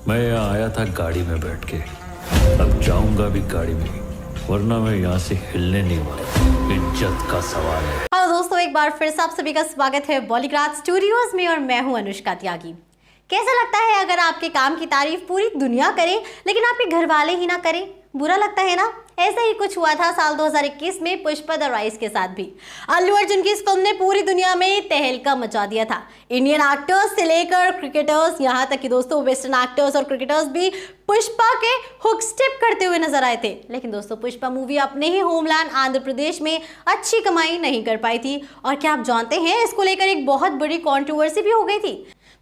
मैं यहाँ आया था गाड़ी में बैठ के, अब जाऊंगा भी गाड़ी में, वरना मैं यहाँ से हिलने नहीं वाला। इज्जत का सवाल है। हेलो दोस्तों, एक बार फिर से आप सभी का स्वागत है बॉलीग्राज स्टूडियोज में और मैं हूँ अनुष्का त्यागी। कैसा लगता है अगर आपके काम की तारीफ पूरी दुनिया करे लेकिन आपके घर वाले ही ना करें? बुरा लगता है ना? ऐसा ही कुछ हुआ था साल 2021 में पुष्पा द राइज के साथ भी। अल्लू अर्जुन की इस फिल्म ने पूरी दुनिया में तहलका मचा दिया था। इंडियन एक्टर्स से लेकर क्रिकेटर्स, यहाँ तक कि दोस्तों वेस्टर्न एक्टर्स और क्रिकेटर्स भी पुष्पा के हुक स्टेप करते हुए नजर आए थे। लेकिन दोस्तों पुष्पा मूवी अपने ही होमलैंड आंध्र प्रदेश में अच्छी कमाई नहीं कर पाई थी। और क्या आप जानते हैं, इसको लेकर एक बहुत बड़ी कंट्रोवर्सी भी हो गई थी।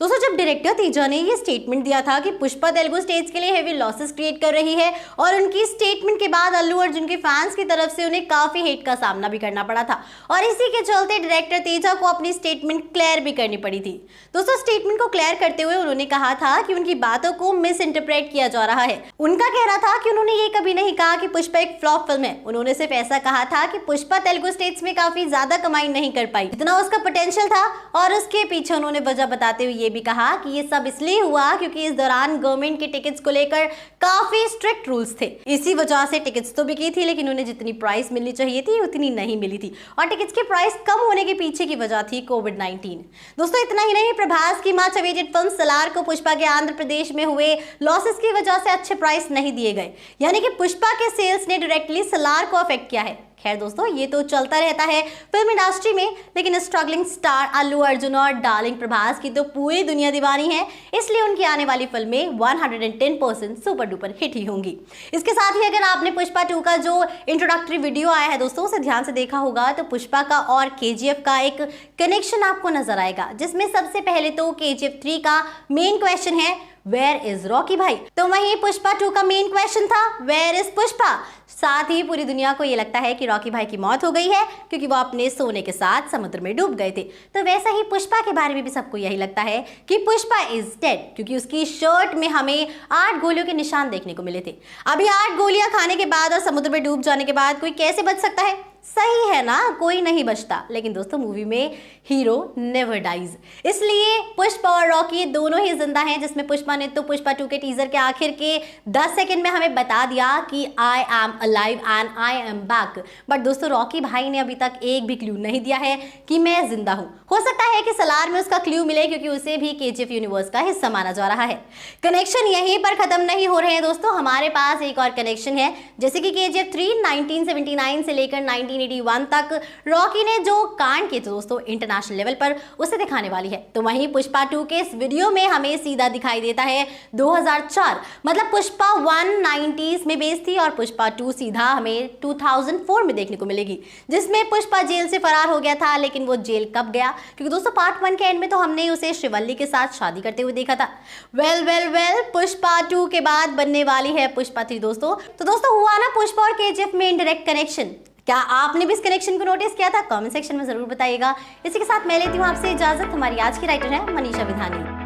दोस्तों जब डायरेक्टर तेजा ने ये स्टेटमेंट दिया था कि पुष्पा तेलुगु स्टेट्स के लिए हेवी लॉसेस क्रिएट कर रही है, और उनकी स्टेटमेंट के बाद अल्लू अर्जुन के फैंस की तरफ से उन्हें काफी हेट का सामना भी करना पड़ा था। और इसी के चलते डायरेक्टर तेजा को अपनी स्टेटमेंट क्लियर भी करनी पड़ी थी। दोस्तों स्टेटमेंट को क्लियर करते हुए उन्होंने कहा था कि उनकी बातों को मिस इंटरप्रेट किया जा रहा है। उनका कहना था कि उन्होंने ये कभी नहीं कहा कि पुष्पा एक फ्लॉप फिल्म है। उन्होंने सिर्फ ऐसा कहा था कि पुष्पा तेलुगु स्टेट्स में काफी ज्यादा कमाई नहीं कर पाई जितना उसका पोटेंशियल था, और उसके पीछे उन्होंने वजह बताते हुए ये भी कहा कि ये सब इसलिए हुआ क्योंकि इस दौरान गवर्नमेंट के टिकट्स को लेकर काफी स्ट्रिक्ट रूल्स थे। इसी वजह से टिकट्स तो बिकी थी लेकिन उन्हें जितनी प्राइस मिलनी चाहिए थी उतनी नहीं मिली थी, और टिकट्स की प्राइस कम होने के पीछे की वजह थी कोविड-19। दोस्तों इतना ही नहीं, प्रभास की मच अवेटेड फिल्म सलार को पुष्पा के आंध्र प्रदेश में हुए लॉसेस की वजह से अच्छे प्राइस नहीं दिए गए, यानी कि पुष्पा के सेल्स ने डायरेक्टली सलार को अफेक्ट किया है। खैर दोस्तों ये तो चलता रहता है फिल्म इंडस्ट्री में, लेकिन स्ट्रगलिंग स्टार अल्लू अर्जुन और डार्लिंग प्रभास की तो पूरी दुनिया दीवानी है, इसलिए उनकी आने वाली फिल्में 110% सुपर डुपर हिट ही होंगी। इसके साथ ही अगर आपने पुष्पा 2 का जो इंट्रोडक्टरी वीडियो आया है दोस्तों उसे ध्यान से देखा होगा तो पुष्पा का और KGF का एक कनेक्शन आपको नजर आएगा, जिसमें सबसे पहले तो KGF 3 का मेन क्वेश्चन है वेयर इज रॉकी भाई, तो वहीं पुष्पा 2 का मेन क्वेश्चन था वेयर इज पुष्पा। साथ ही पूरी दुनिया को ये लगता है कि रॉकी भाई की मौत हो गई है क्योंकि वो अपने सोने के साथ समुद्र में डूब गए थे। तो वैसा ही पुष्पा के बारे में भी सबको यही लगता है कि पुष्पा इज डेड, क्योंकि उसकी शर्ट में हमें 8 गोलियों के निशान देखने को मिले थे। अभी 8 गोलियां खाने के बाद और समुद्र में डूब जाने के बाद कोई कैसे बच सकता है? सही है ना, कोई नहीं बचता। लेकिन दोस्तों मूवी में हीरो नेवर डाइज, इसलिए पुष्पा और रॉकी दोनों ही जिंदा हैं, जिसमें पुष्पा ने तो पुष्पा 2 के टीजर के आखिर के 10 सेकंड में हमें बता दिया कि I am alive and I am back. But दोस्तों रॉकी भाई ने अभी तक एक भी क्लू नहीं दिया है कि मैं जिंदा हूं। हो सकता है कि सलार में उसका क्लू मिले क्योंकि उसे भी KGF यूनिवर्स का हिस्सा माना जा रहा है। कनेक्शन यहीं पर खत्म नहीं हो रहे हैं दोस्तों, हमारे पास एक और कनेक्शन है, जैसे कि KGF 3 1979 से लेकर 1981 तक रॉकी ने जो कांड किए थे दोस्तों इंटरनेशनल लेवल पर, उसे दिखाने वाली है। तो वहीं पुष्पा 2 के इस वीडियो में हमें सीधा दिखाई देता है 2004, मतलब पुष्पा 1 90s में बेस्ड थी और पुष्पा 2 सीधा हमें 2004 में देखने को मिलेगी, जिसमें पुष्पा जेल से फरार हो गया था। लेकिन वो जेल कब गया? क्योंकि दोस्तों पार्ट 1 के एंड में तो हमने उसे श्रीवल्ली के साथ शादी करते हुए देखा था। वेल पुष्पा 2 के बाद बनने वाली है पुष्पा 3 दोस्तों। तो दोस्तों हुआ ना पुष्पा और KGF में इनडायरेक्ट कनेक्शन? क्या आपने भी इस कनेक्शन को नोटिस किया था? कमेंट सेक्शन में जरूर बताइएगा। इसी के साथ मैं लेती हूँ आपसे इजाजत। हमारी आज की राइटर है मनीषा विधानी।